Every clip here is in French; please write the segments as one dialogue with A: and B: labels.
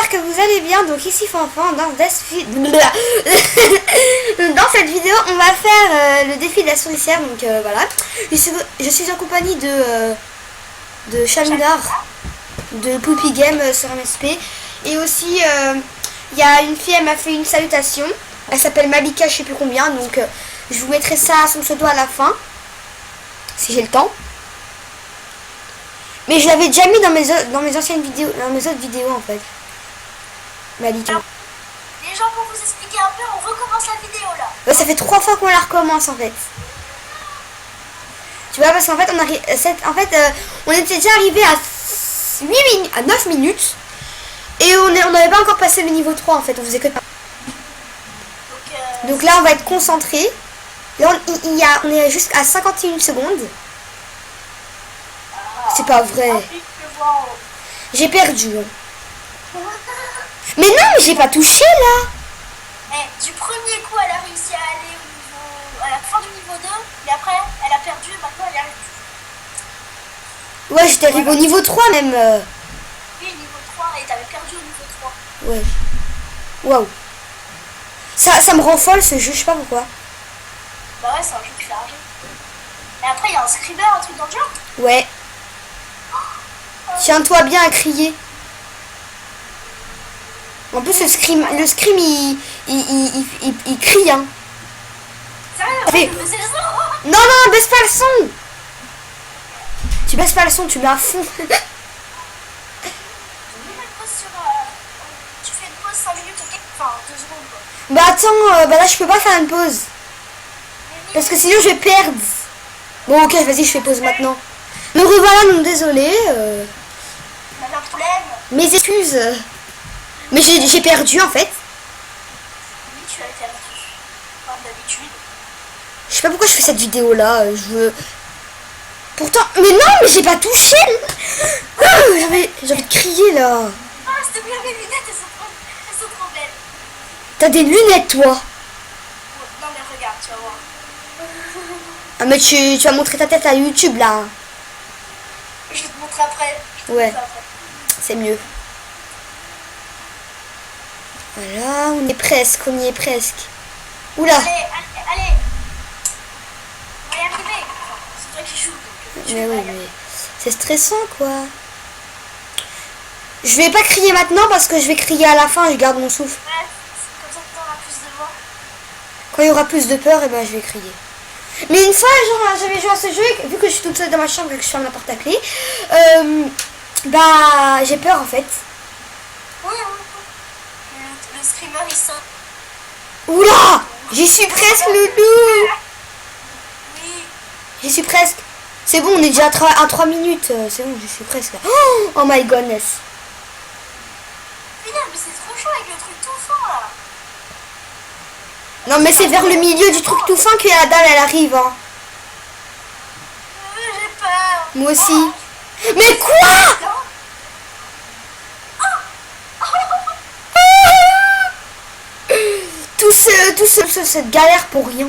A: j'espère que vous allez bien. Donc ici Fanfan, dans cette vidéo on va faire le défi de la souricière. Donc voilà, je suis en compagnie de Chaminard de Poupy Game sur MSP. Et aussi il y a une fille, elle m'a fait une salutation. Elle s'appelle Malika, je sais plus combien. Donc je vous mettrai ça son pseudo à la fin si j'ai le temps. Mais je l'avais déjà mis dans mes anciennes vidéos, dans mes autres vidéos en fait. Malika.
B: Les gens, pour vous expliquer un peu, on recommence la vidéo là.
A: Ouais, ça fait 3 fois qu'on la recommence en fait. Tu vois, parce qu'en fait on était déjà arrivé à 9 minutes. Et on n'avait pas encore passé le niveau 3 en fait, on faisait que... Donc là on va être concentré. Là on est jusqu'à 51 secondes. C'est pas vrai. J'ai perdu. Mais non, mais j'ai pas touché là.
B: Du premier coup, elle a réussi à aller à la fin du niveau 2. Mais après, elle a perdu et maintenant elle y arrive.
A: Ouais, j'étais arrivé au niveau 3 même.
B: Oui, niveau 3 et t'avais perdu au niveau 3.
A: Ouais. Waouh. Ça me rend folle ce jeu, je sais pas pourquoi.
B: Bah ouais, c'est un jeu qui fait argent. Et après, il y a un screamer, un truc dans le genre.
A: Ouais. Tiens-toi bien à crier. En plus, le scream il crie, hein.
B: Sérieux,
A: baisser le son. Non, baisse pas le son. Tu baisses pas le son, tu mets à fond.
B: Tu fais une pause 5 minutes, ok. Enfin, 2 secondes, quoi.
A: Bah attends, là, je peux pas faire une pause. Parce que sinon, je vais perdre. Bon, ok, vas-y, je fais pause maintenant. Me revoilà, non, désolé.
B: On avait un problème.
A: Mes excuses. Mais j'ai perdu en fait.
B: Oui, tu as perdu. Comme d'habitude.
A: Je sais pas pourquoi je fais cette vidéo là. Je veux. Pourtant. Mais non, mais j'ai pas touché. J'ai envie de crier là.
B: Ah, s'il te plaît, mes lunettes, elles sont trop belles.
A: T'as des lunettes toi.
B: Non, mais regarde, tu vas voir.
A: Ah, mais tu vas montrer ta tête à YouTube là.
B: Je vais te montrer après.
A: Ouais. C'est mieux. Voilà, on y est presque. Oula.
B: Allez. On va y arriver. C'est toi qui joues.
A: Mais oui, mais c'est stressant quoi. Je vais pas crier maintenant parce que je vais crier à la fin, je garde mon souffle.
B: Ouais, comme ça tu auras plus de voix.
A: Quand il y aura plus de peur, et ben je vais crier. Mais une fois, genre, j'avais joué à ce jeu, vu que je suis toute seule dans ma chambre et que je ferme la porte à clé, bah j'ai peur en fait.
B: Oui, le screamer il sort.
A: Oula, j'y suis presque, loulou.
B: Oui.
A: J'y suis presque. C'est bon, on est déjà à 3 minutes. C'est bon, j'y suis presque. Oh my godness.
B: Putain, mais c'est trop chaud avec le truc tout fort là.
A: Non mais c'est vers le milieu du truc tout fin que la dalle elle arrive. Hein.
B: J'ai peur.
A: Moi aussi. Mais quoi? Cette galère pour rien.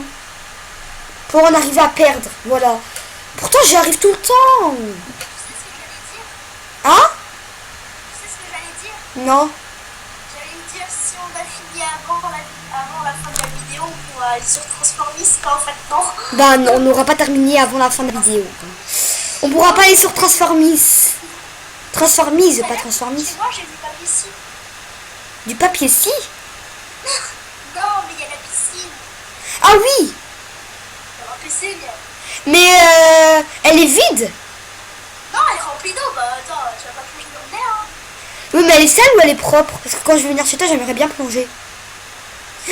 A: Pour en arriver à perdre. Voilà. Pourtant j'y arrive tout le temps.
B: Tu sais ce que j'allais dire?
A: Hein?
B: Tu sais ce que j'allais dire?
A: Non.
B: J'allais dire si on a fini avant la fin de la vidéo pour aller sur Transformis, pas en fait non.
A: Bah non, on n'aura pas terminé avant la fin de la vidéo. On pourra pas aller sur Transformis. Transformise, pas Transformis.
B: Chez moi j'ai du papier ici.
A: Du papier si?
B: Non, mais il y a la piscine.
A: Ah oui.
B: Dans un PC,
A: Mais elle est vide.
B: non, elle est remplie d'eau. Bah attends, tu vas pas plonger dans le nez, hein.
A: Oui, mais elle est sale ou elle est propre? Parce que quand je vais venir chez toi, j'aimerais bien plonger.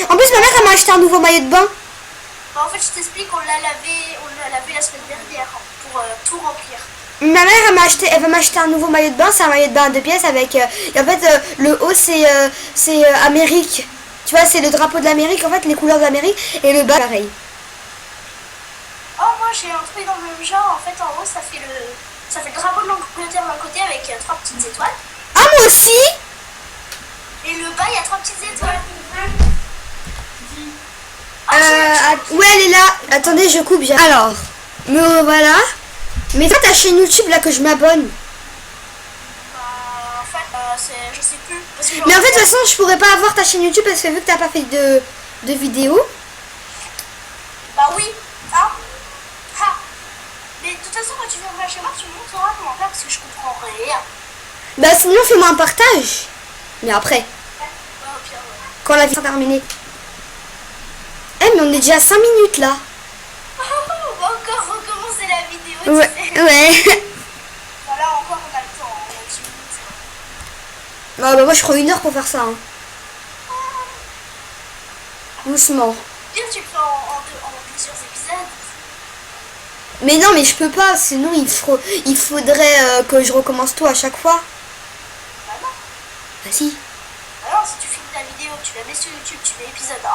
A: En plus, ma mère, elle m'a acheté un nouveau maillot de bain.
B: Bah, en fait, je t'explique, on l'a lavé la semaine dernière pour tout remplir.
A: Ma mère, elle va m'acheter un nouveau maillot de bain. C'est un maillot de bain à 2 pièces avec... et en fait, le haut, c'est Amérique. Tu vois, c'est le drapeau de l'Amérique, en fait, les couleurs de l'Amérique. Et le bas, pareil.
B: Oh, moi, j'ai un truc dans le même genre. En fait, en haut, ça fait le drapeau de l'Angleterre d'un côté avec 3 petites étoiles.
A: Ah, moi aussi.
B: Et le bas, il y a 3 petites étoiles.
A: Ouais, elle est là. Attendez, je coupe. Alors, me voilà. Mais toi, ta chaîne YouTube, là, que je m'abonne.
B: En fait, je sais plus. Parce que
A: Mais en fait, de toute façon, je pourrais pas avoir ta chaîne YouTube parce que vu que t'as pas fait de vidéo.
B: Bah oui, hein. Ha. Mais de toute façon, quand tu viendras chez moi, tu me montreras comment faire parce que je comprends rien.
A: Bah sinon, fais-moi un partage. Mais après,
B: Ouais, au pire, ouais.
A: quand la vidéo sera terminée. Eh, mais on est déjà à 5 minutes là.
B: On va encore recommencer la vidéo.
A: Ouais,
B: Tu sais.
A: ouais.
B: Voilà, encore on a le temps. On a 10 minutes.
A: Bah moi, je prends 1 heure pour faire ça. Hein. Doucement.
B: Pire, tu le fais en plusieurs épisodes.
A: Mais non, mais je peux pas. Sinon, il faudrait que je recommence tout à chaque fois.
B: Bah non.
A: Bah si.
B: Alors, si tu finis ta vidéo, tu la mets sur YouTube, tu mets épisode 1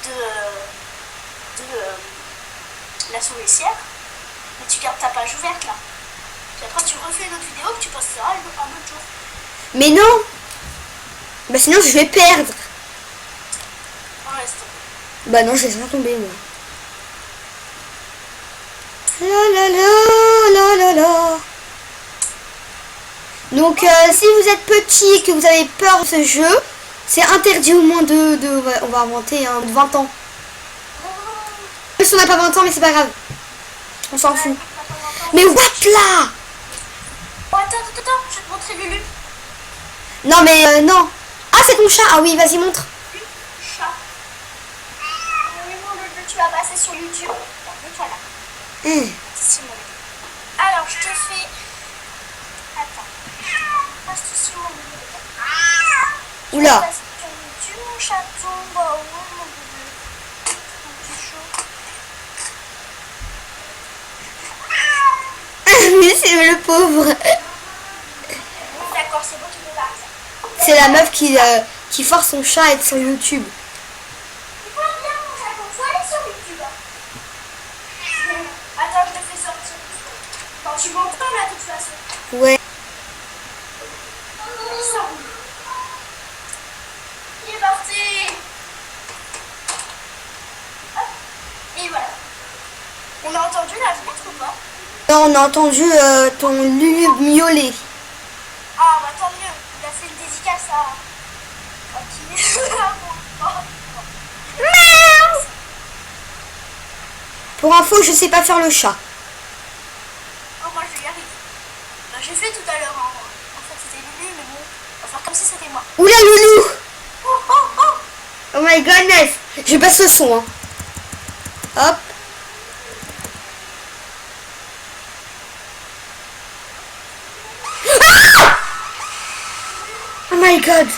B: de la souricière, mais tu gardes ta page ouverte là. Puis après, tu refais une autre vidéo que tu posteras un autre jour.
A: Mais non. Bah sinon, je vais perdre.
B: Non, laisse tomber.
A: Bah non, je laisse rien tomber, moi. La la la la la la. Donc, si vous êtes petit et que vous avez peur de ce jeu, c'est interdit au moins on va inventer un de 20 ans. Même si on n'a pas 20 ans, mais c'est pas grave. On s'en fout. Mais what là?
B: Oh, attends, je vais te montrer Lulu.
A: Non, mais non. Ah, c'est ton chat. Ah oui, vas-y, montre.
B: Chat. Oui, mon Lulu, tu vas passer sur YouTube. Mets-toi là. Ici, mon Lulu. Alors, je te fais. Attends. Passe ici, mon Lulu.
A: Oula.
B: Passe sur YouTube, mon chaton. Bah, ouais, mon Lulu. Mon petit chat.
A: Mais c'est le pauvre.
B: D'accord, c'est bon, tu peux partir.
A: C'est la meuf qui force son chat à être sur YouTube.
B: Tu vois bien, mon chaton, faut aller sur YouTube. Attends, je te fais sortir. Quand tu m'entends là, de toute façon.
A: Ouais.
B: Il sort. Il est parti. Hop. Et voilà. On a entendu la fenêtre ou pas?
A: Non, on a entendu ton Lulu miauler.
B: Ah bah tant mieux. Il a fait une dédicace à qui?
A: Pour info, je sais pas faire le chat.
B: Oh, moi je vais y arriver. Bah, j'ai fait tout à l'heure. Hein. En fait c'était Lulu, mais bon, on va faire comme si c'était moi.
A: Oula, Loulou.
B: Oh oh oh.
A: Oh my goodness. Je baisse le son. Hein. Hop. Ah! Oh my god.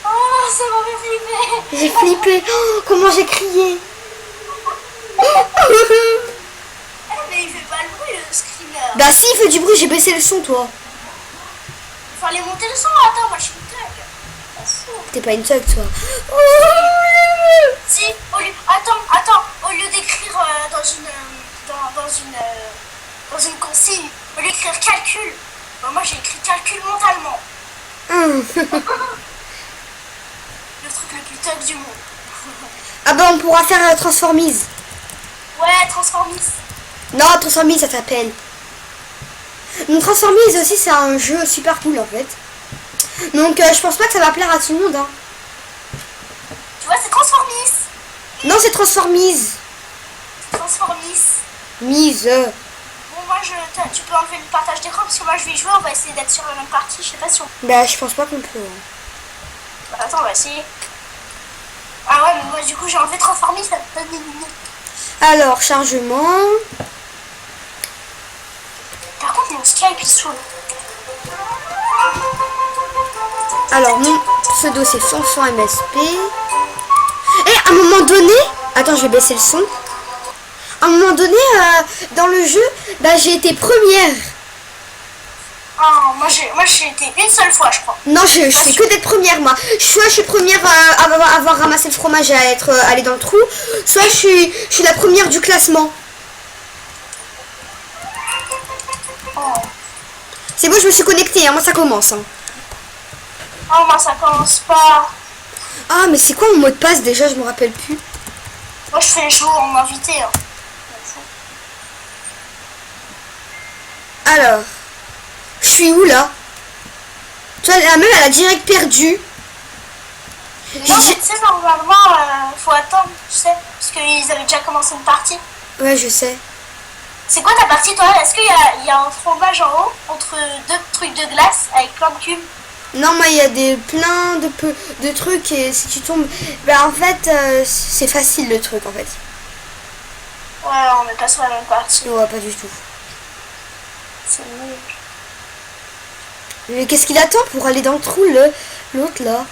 B: Oh, ça m'a fait flipper.
A: J'ai flippé. Oh, comment j'ai crié.
B: Eh, mais il fait pas le bruit le screamer.
A: Bah si, il fait du bruit, j'ai baissé le son, toi.
B: Il fallait monter le son. Attends, moi je suis une thug. T'en fous.
A: T'es pas une thug, toi.
B: Si, attends, au lieu d'écrire dans une consigne, au lieu d'écrire calcul, bah, moi j'ai écrit calcul mentalement. Le truc le plus thug du monde.
A: Ah bah on pourra faire Transformiz.
B: Ouais, transformiste.
A: Non, Transformiz ça s'appelle. Donc Transformiz aussi c'est un jeu super cool en fait. Donc je pense pas que ça va plaire à tout le monde. Hein.
B: Tu vois, c'est transformiste.
A: Non, c'est Transformiz.
B: Transformiste.
A: Mise.
B: Bon, moi tu peux enlever le partage d'écran parce que moi je vais y jouer, on va essayer d'être sur la même partie, je sais pas si on...
A: Bah je pense pas qu'on peut. Hein.
B: Bah, attends, on va essayer. Ah ouais, mais moi du coup j'ai enlevé transformiste.
A: Alors, chargement.
B: Par contre mon Skype il saoule.
A: Alors, mon pseudo c'est Fanfan MSP. Et à un moment donné, attends, je vais baisser le son. À un moment donné, dans le jeu, bah j'ai été première.
B: Ah, moi j'ai été une seule fois, je crois.
A: Non, je fais que d'être première, moi. Soit je suis première à avoir ramassé le fromage et à être allée dans le trou, soit je suis la première du classement.
B: Oh,
A: C'est bon, je me suis connectée, hein, moi ça commence. Hein.
B: oh moi ça commence pas.
A: Ah, mais c'est quoi mon mot de passe déjà, je me rappelle plus.
B: Moi je fais jouer en invité. Hein.
A: Alors, je suis où là? Tu vois, la meuf elle a direct perdu.
B: Non, mais tu sais, normalement, faut attendre, tu sais, parce qu'ils avaient déjà commencé une partie.
A: Ouais, je sais.
B: C'est quoi ta partie, toi? Est-ce qu'il y a un fromage en haut entre deux trucs de glace avec plein de cubes?
A: Non, moi il y a plein de trucs et si tu tombes... Bah en fait, c'est facile le truc en fait.
B: Ouais, on n'est pas sur la même partie.
A: Ouais, pas du tout.
B: C'est nul.
A: Mais qu'est-ce qu'il attend pour aller dans le trou, l'autre là?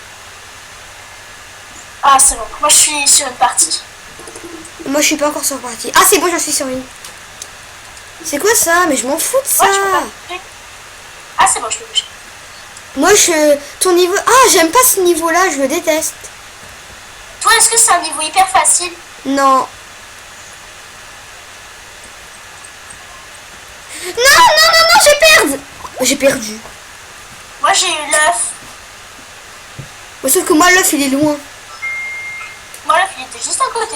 B: Ah, c'est bon. Moi, je suis sur une partie.
A: Moi, je suis pas encore sur la partie. Ah, c'est bon, j'en suis sur une. C'est quoi ça? Mais je m'en fous de ça.
B: Ouais, je peux pas bouger. Ah, c'est bon, je peux bouger.
A: Moi, ton niveau... Ah, j'aime pas ce niveau-là, je le déteste.
B: Toi, est-ce que c'est un niveau hyper facile?
A: Non. Non, j'ai perdu. J'ai perdu.
B: Moi, j'ai eu l'œuf.
A: Ouais, sauf que moi, l'œuf, il est loin.
B: Moi, l'œuf, il était juste à côté.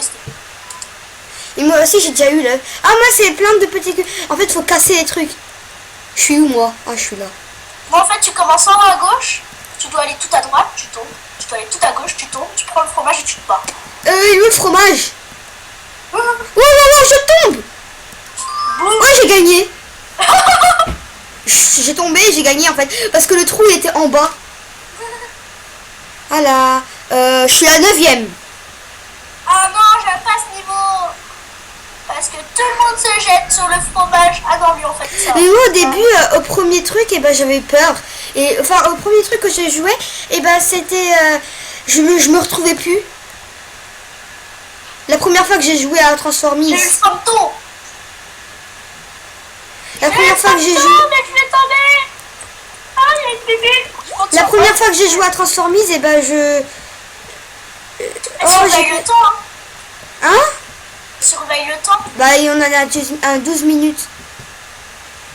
A: Et moi aussi, j'ai déjà eu l'œuf. Ah, moi, c'est plein de petits... En fait, faut casser les trucs. Je suis où, moi? Ah, je suis là.
B: Moi, en fait, tu commences en haut à gauche. Tu dois aller tout à droite, tu tombes. Tu dois aller tout à gauche, tu tombes. Tu prends le fromage et tu te bats.
A: Il est où le fromage? Oh, non, je tombe. Ouais, j'ai gagné. J'ai tombé et j'ai gagné en fait. Parce que le trou il était en bas. Ah là. Je suis à 9ème.
B: Ah non, j'aime pas ce niveau. Parce que tout le monde se jette sur le fromage. Ah non, lui en fait ça.
A: Mais moi au début, au premier truc, et ben j'avais peur. Et enfin au premier truc que j'ai joué, et ben c'était... je me retrouvais plus. La première fois que j'ai joué à Transformice.
B: J'ai eu le fantôme.
A: La première fois que j'ai joué...
B: Mais je vais tomber. Ah, il y a une bébé.
A: La première fois que j'ai joué à Transformice, et ben je...
B: Surveille le temps.
A: Hein?
B: Surveille le temps.
A: Bah il y en a à 12 minutes.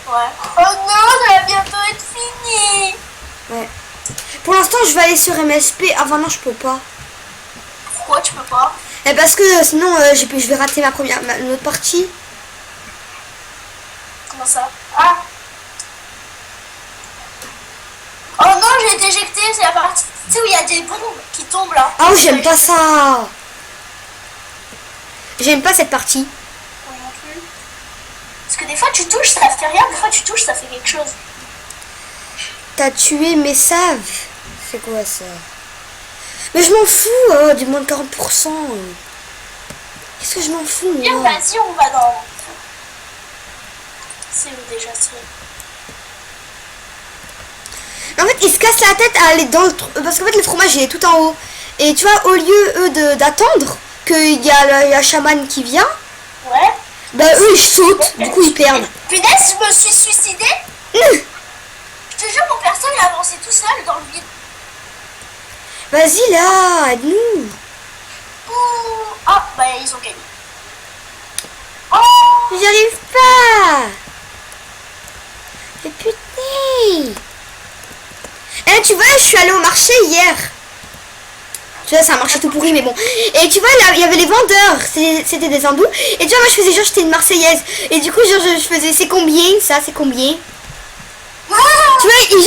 B: Ouais. Oh non, ça va bientôt être fini.
A: Ouais. Pour l'instant je vais aller sur MSP. Ah bah non je peux pas.
B: Pourquoi tu peux pas?
A: Et parce que sinon je vais rater notre partie.
B: Comment ça? Ah. Oh non, j'ai été éjectée, c'est la partie tu sais où il y a des bombes qui tombent là.
A: Ah oh, j'aime pas ça. J'aime pas cette partie.
B: Moi non plus. Parce que des fois tu touches, ça fait rien, des fois tu touches, ça fait quelque chose.
A: T'as tué mes saves. C'est quoi ça? Mais je m'en fous du moins de 40%. Qu'est-ce que je m'en fous moi?
B: Bien, vas-y, on va dans... C'est où déjà c'est...
A: En fait, ils se cassent la tête à aller dans le trou. Parce qu'en fait, le fromage, il est tout en haut. Et tu vois, au lieu, eux, d'attendre qu'il y a le chaman qui vient,
B: ouais.
A: Bah, eux, ils sautent. Du coup, ils perdent.
B: Punaise, je me suis suicidée. Je te jure, mon perso, il a avancé tout seul dans le vide.
A: Vas-y, là, aide-nous.
B: Ah, bah, ils ont gagné. Oh,
A: J'y arrive pas. Et putain. Eh, tu vois, je suis allée au marché hier. Tu vois, c'est un marché tout pourri, mais bon. Et tu vois, là, il y avait les vendeurs. C'était des hindous. Et tu vois, moi, je faisais genre, j'étais une Marseillaise. Et du coup, genre, je faisais, c'est combien, ça, c'est combien? Tu vois, il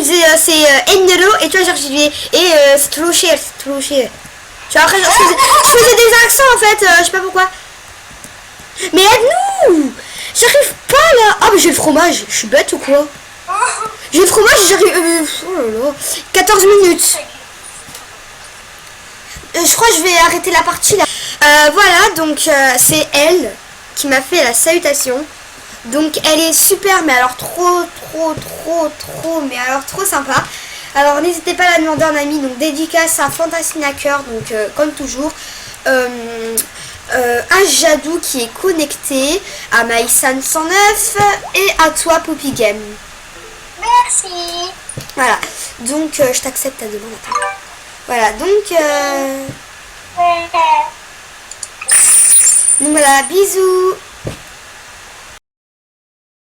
A: faisait, c'est 1 euro. Et tu vois, genre, je disais, c'est trop cher, c'est trop cher. Tu vois, après, genre, je faisais des accents, en fait, je sais pas pourquoi. Mais aide-nous. J'arrive pas, là. Ah, mais j'ai le fromage. Je suis bête ou quoi? J'ai le fromage, j'arrive... oh là là. 14 minutes. Je crois que je vais arrêter la partie là. Voilà, donc c'est elle qui m'a fait la salutation. Donc elle est super, mais alors trop, mais alors trop sympa. Alors n'hésitez pas à la demander en ami. Donc dédicace à Fantasinacker, donc comme toujours. Un Jadou qui est connecté, à Maïsan 109 et à toi Poppy Game.
B: merci.
A: Voilà, donc je t'accepte ta demande. Attends. Voilà, donc voilà, bisous.